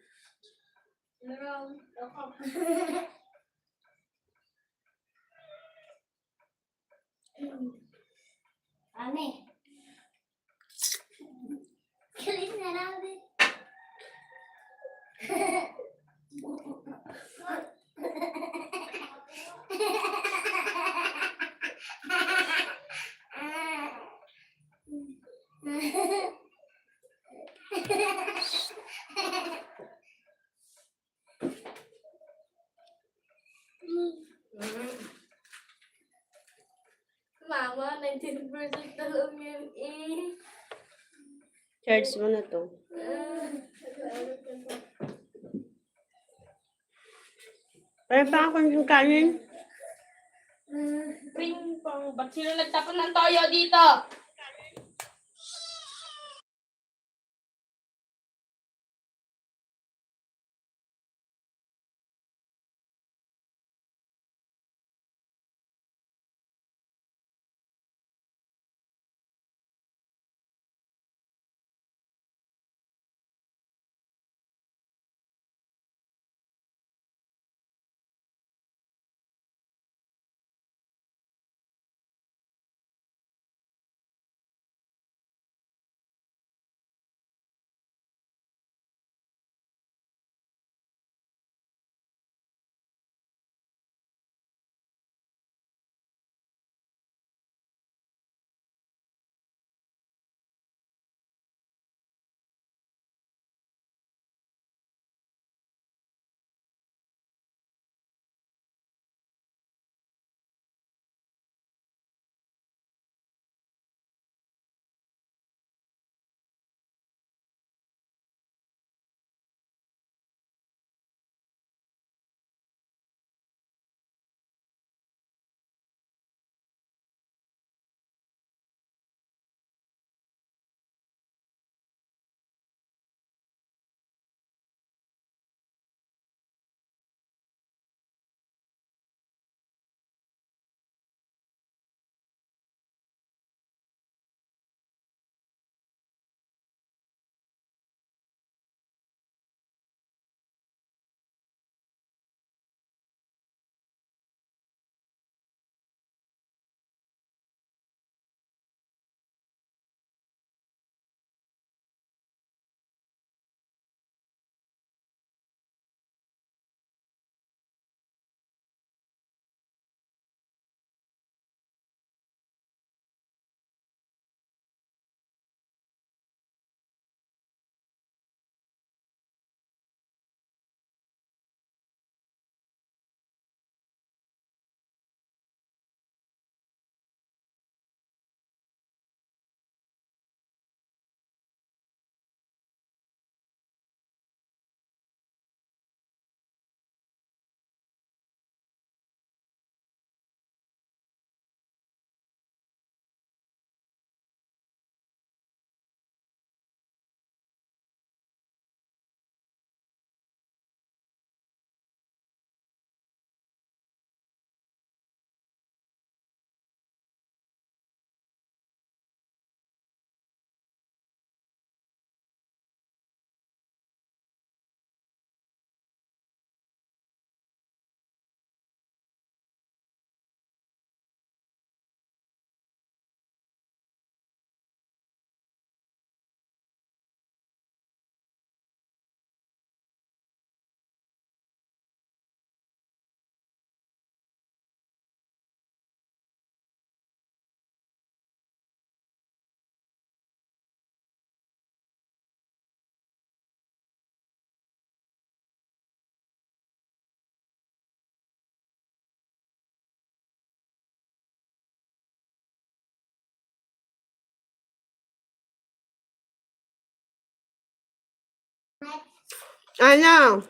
S4: Meron. Ako.
S3: Ane. Galing na namin.
S4: Mama, 19% na lang yan eh.
S1: Charge mo na to. Parang pa ako yung kanin.
S4: Ping pong, ba't sino nagtapon ng toyo dito?
S1: Ano?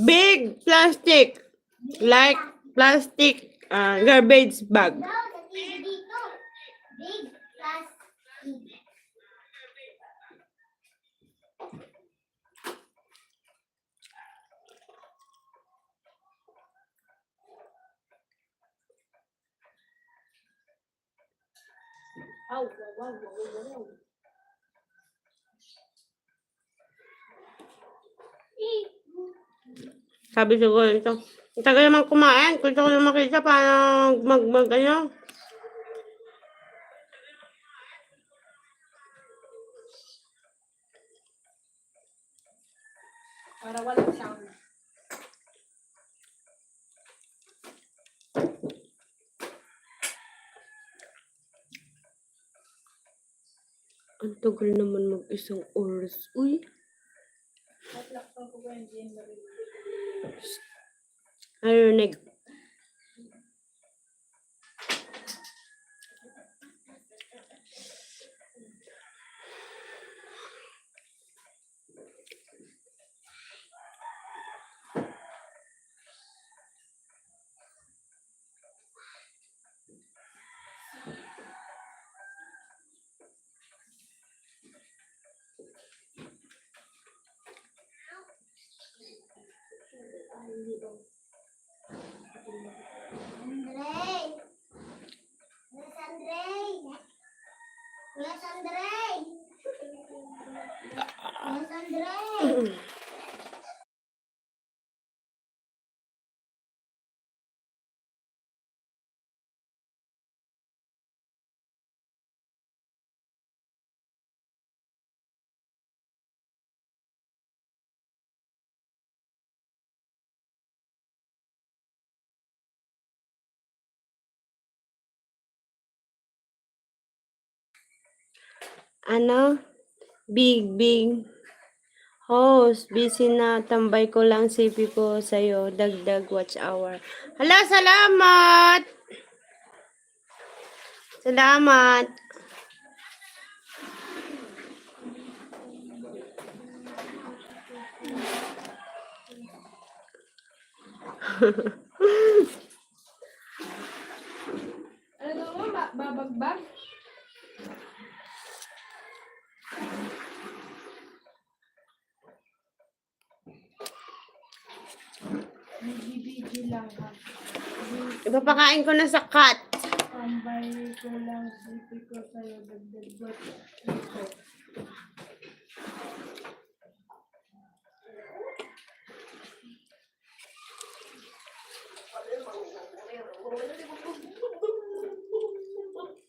S1: Big plastic. Like plastic garbage bag.
S3: Daw, sa TV dito. Big plastic.
S1: Sabi siguro ito. Ang tagal naman kumain. Gusto ko naman makita paano ano.
S4: Para walang sound.
S1: Ang tagal naman mag-isang oras. Uy.
S4: At lakpan ko ba yung game na rin?
S1: Narinig.
S3: Andrei! Where's Andrei? Where's Andrei? Where's Andrei?
S1: Ano? Big host. Busy na. Tambay ko lang sipi ko sa'yo. Dagdag watch hour. Hala, salamat! Salamat!
S4: Ano daw mo? Babagbag? Bigi-bigi lang ha.
S1: Ipapakain ko na sa cat.
S4: Tambay ko lang sipi ko sa'yo. Dagdag bot. Ito.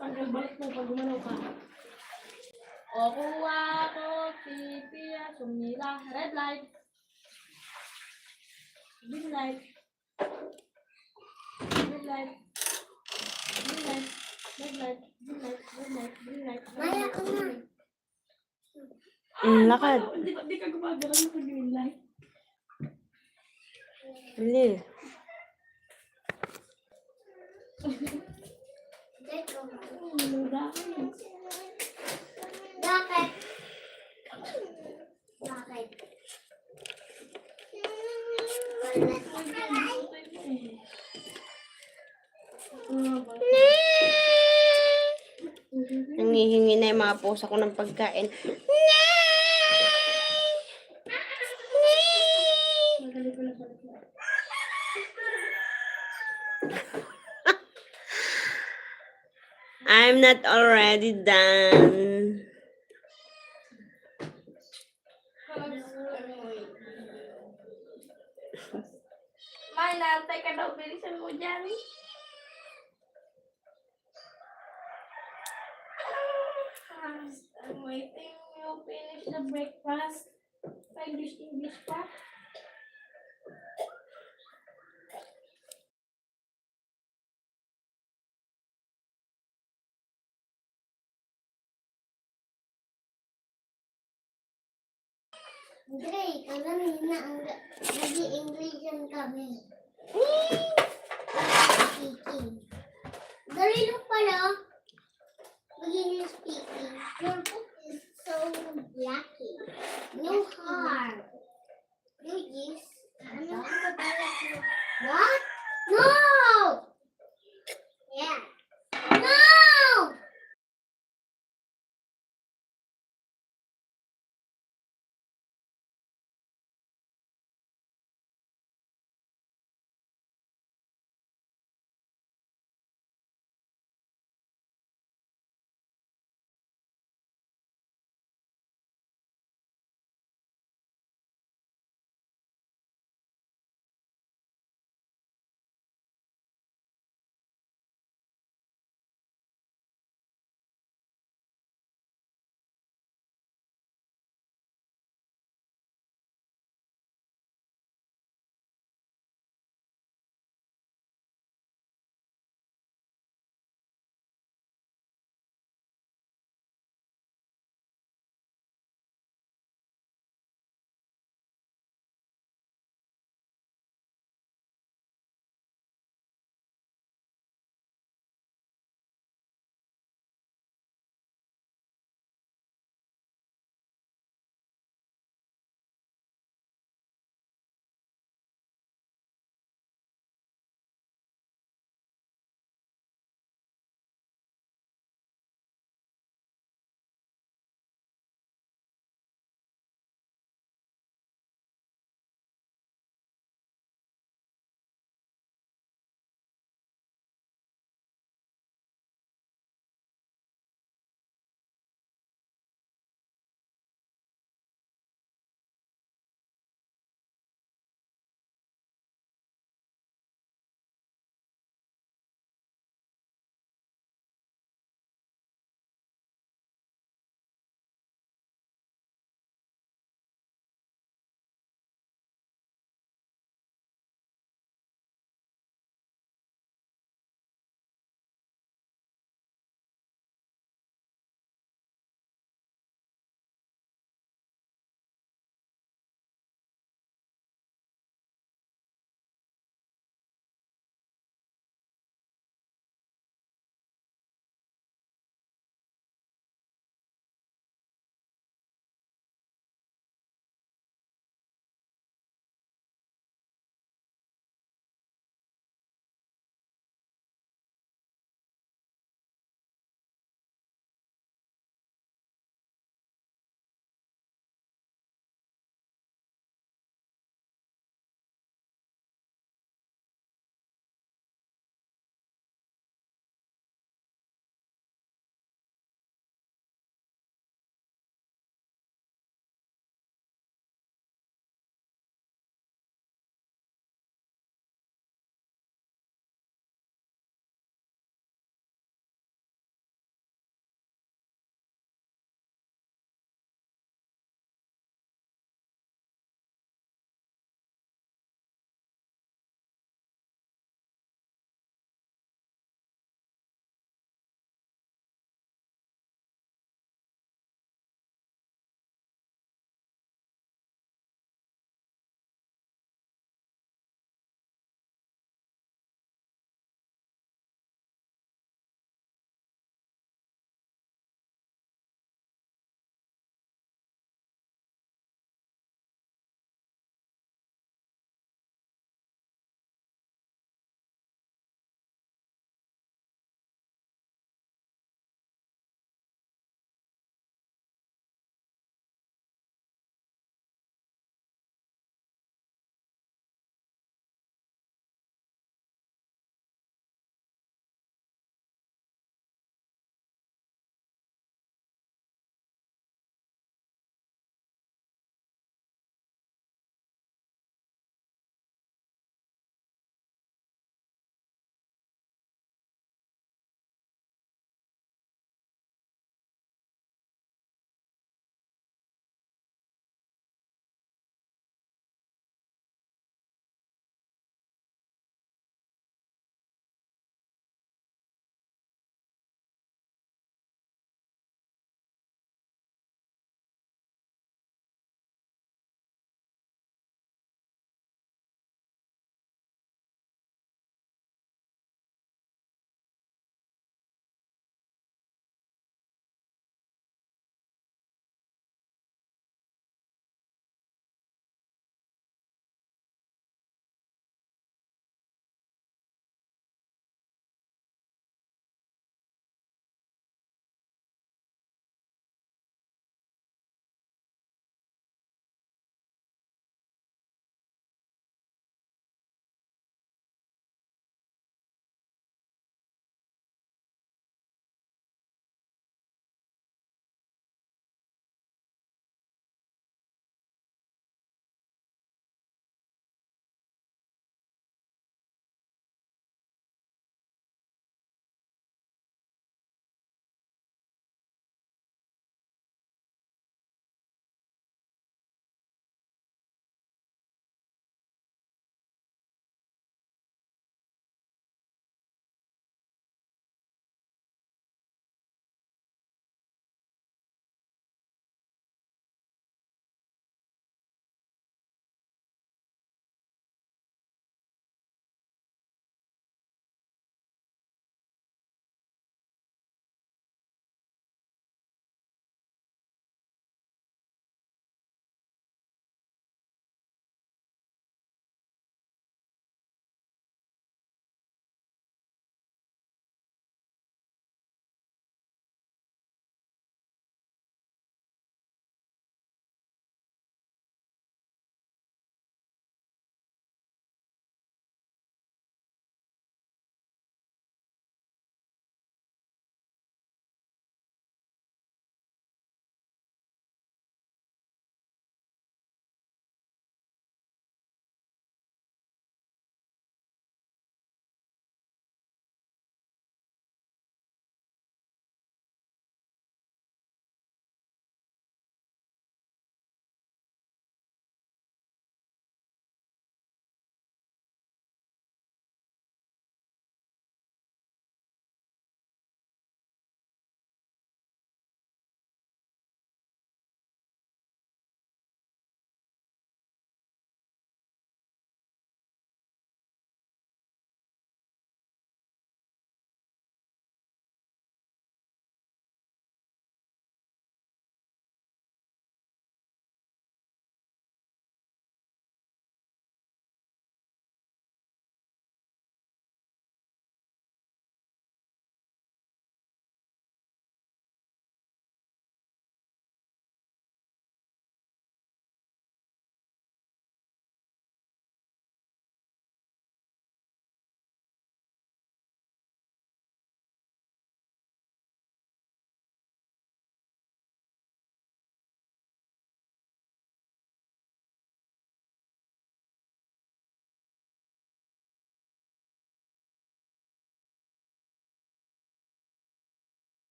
S4: Tanggal balik mo pag gumalaw ka. O kuha ko, sipi, sumila, red light. Green light. Green light. Green light. Red light. Green light. Green light. Green light.
S3: Maya ka na.
S1: Lakad.
S4: Di ka gumagalaw ng green light.
S1: Dali.
S3: Bakit? Bakit?
S1: Nangihingi na yung mga pusa ko ng pagkain. I'm not already done.
S4: May, naantay ka daw. Bilisan mo dyan. I'm waiting you finish the breakfast. English pa.
S3: Andre, kanina nag-i-Englishan kami. Speaking. Dali lang pala. Mag-English speaking. Your book is so lucky. No hard.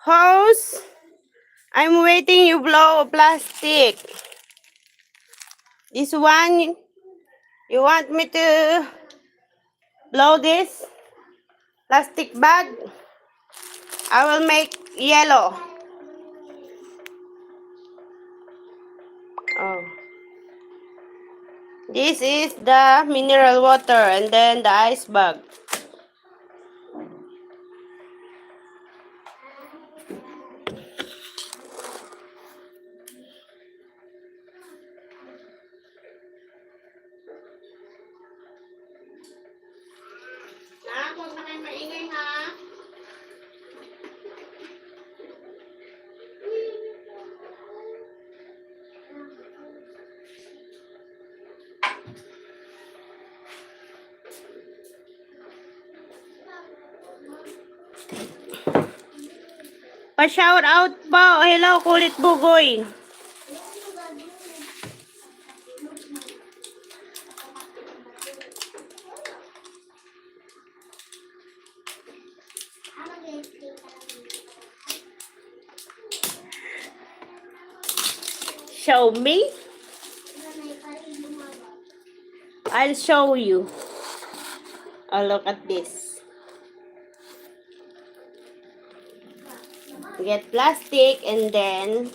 S1: hose. I'm waiting you blow plastic. This one, you want me to blow this plastic bag? I will make yellow. Oh. This is the mineral water and then the ice bag. Huwag na kayo maingay ha. Pa-shout out po. Hello, Kulit Bugoy. Show me. I'll show you. Oh, look at this. Get plastic and then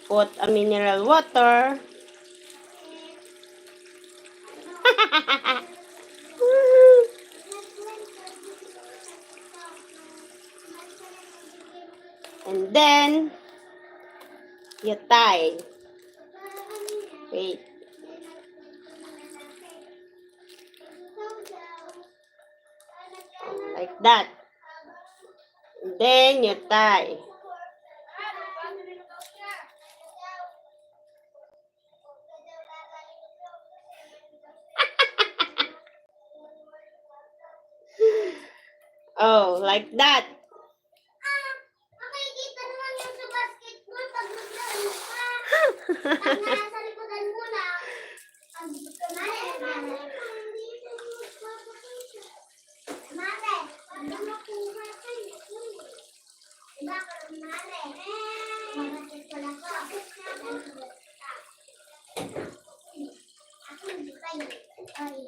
S1: put a mineral water. And then you tie. Wait. Like that. And then you tie. Oh, like that.
S3: Makikita naman yung sa basketball pag naglaan ka. Pag nasa likodan mo lang, ang Mare, ano makuha kayo? Diba ka ng mare? Mabasket pala ka. Ako hindi kayo. Ay.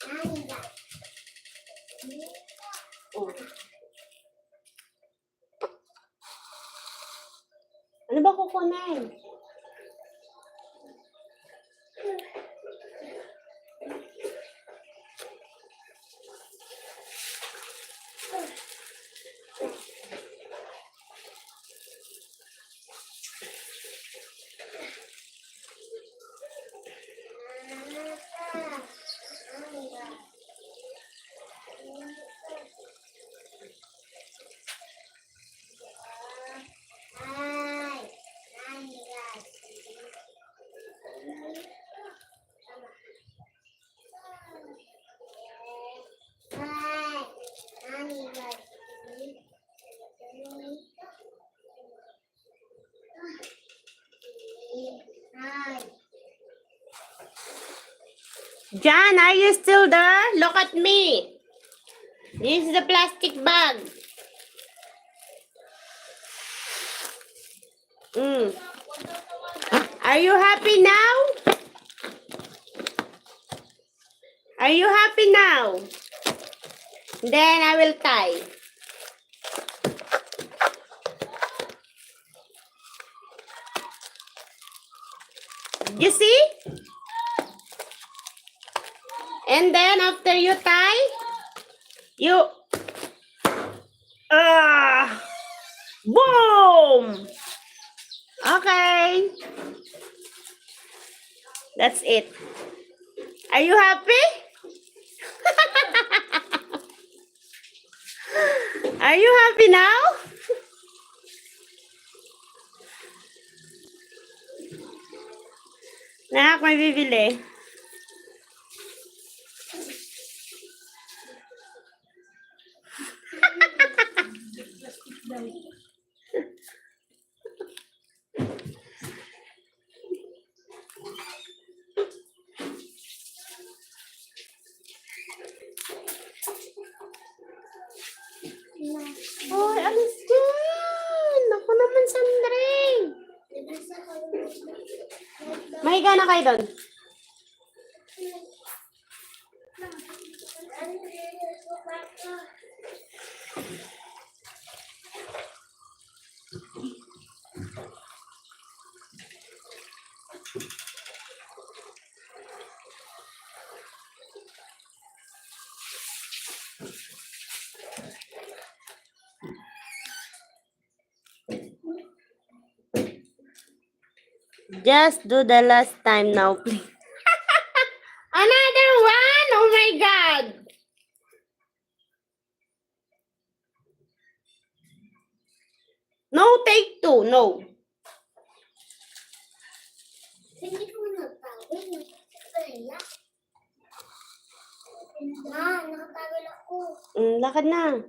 S3: Naniga.
S1: Oh. Ano ba kukunan? John, are you still there? Look at me. This is the plastic bag. Are you happy now? Are you happy now? Then I will tie. You see? And then after you tie, you boom. Okay. That's it. Are you happy? Are you happy now? Nak, may bibili. Higa na kayo doon. Just do the last time now, please. Another one? Oh my God! No, take two. No.
S3: Hindi ko nagtawin. Wala. Ma, nakatawil ako.
S1: Lakad na.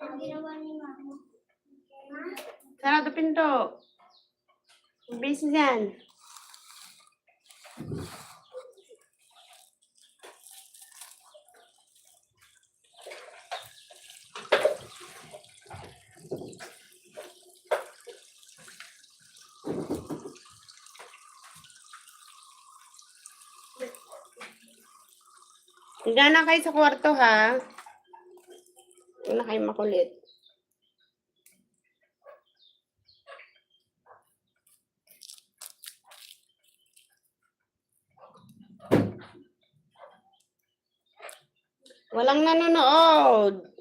S3: Ang ginawa ni Mama. Ma?
S1: Sarado pinto. Busy yan. Higa na kayo sa kwarto, ha? Huwag na kayo makulit. Walang nanonood.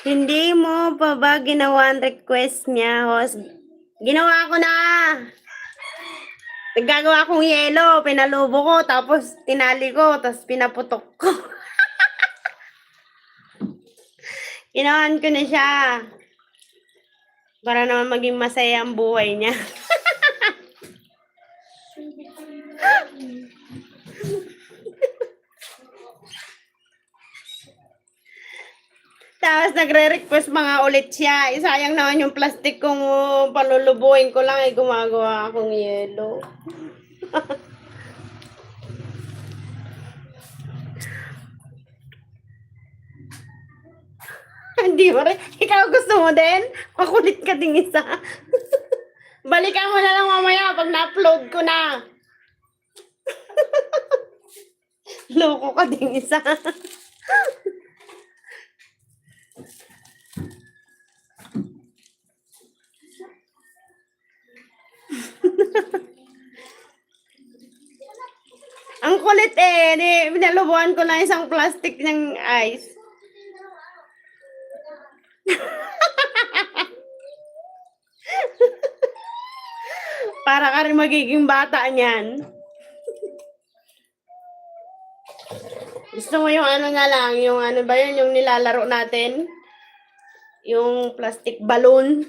S1: Hindi mo pa ba ginawa ang request niya, host? Ginawa ko na. Naggagawa akong yelo, pinalubo ko, tapos tinali ko, tapos pinaputok ko. Ginawan ko na siya. Para naman maging masaya ang buhay niya. Tapos nagre-request mga ulit siya. Sayang naman yung plastic kung palulubuin ko lang ay gumagawa akong yelo. Hindi mo rin. Ikaw gusto mo din? Makulit ka ding isa. Balikan mo na lang mamaya pag na-upload ko na. Loko ka ding isa. Ang kulit eh. Pinalubuan ko lang isang plastic ng ice. Para ka rin magiging bata niyan. Gusto mo yung ano na lang, yung ano ba yun, yung nilalaro natin? Yung plastic balloon.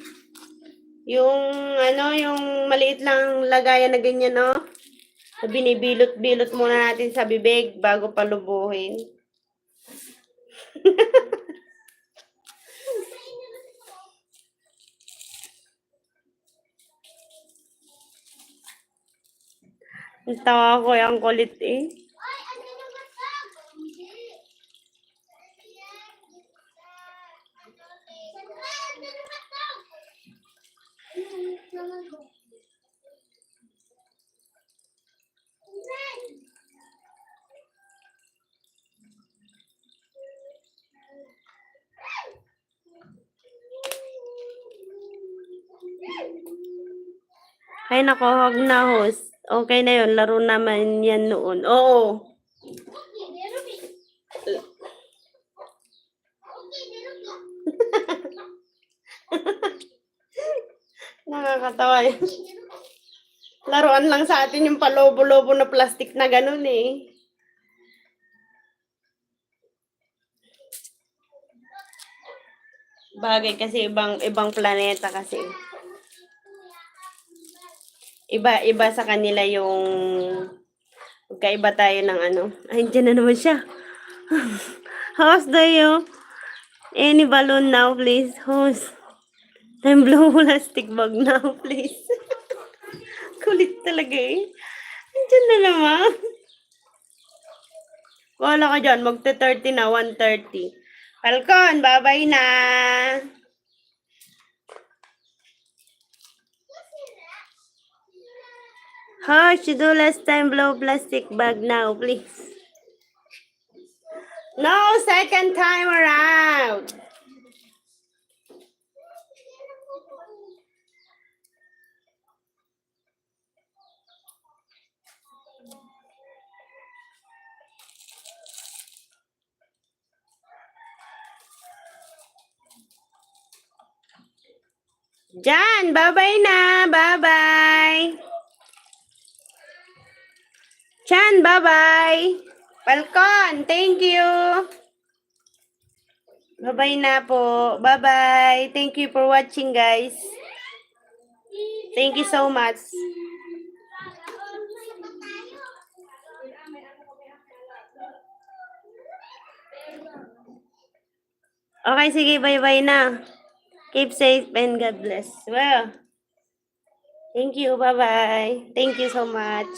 S1: Yung ano, yung maliit lang lagayan na ganyan, no? Na binibilot-bilot muna natin sa bibig bago palubuhin. Ang tawa ko yung kulit eh.
S3: Ay, ano naman to? Hindi. Ano naman to?
S1: Ay nako, wag na host. Okay na yun, laro naman yan noon. Oo.
S3: Okay, meron eh. Okay, meron ka.
S1: Nakakatawa yun. Laruan lang sa atin yung palobo-lobo na plastic na ganun eh. Bagay kasi ibang planeta kasi. Iba sa kanila yung magkaiba tayo ng ano. Ay, dyan na naman siya. Host, do you? Any balloon now, please? Host. I'm blow plastic bag now, please. Kulit talaga eh. Diyan na naman. Wala ka dyan. Magta-30 na. 1:30. Falcon, bye-bye na. Hush, you do last time blow plastic bag now, please. No, second time around. Jan, bye-bye na. Bye-bye. Chan, bye-bye. Falcon, thank you. Bye-bye na po. Bye-bye. Thank you for watching, guys. Thank you so much. Okay, sige, bye-bye na. Keep safe and God bless. Well, thank you. Bye-bye. Thank you so much.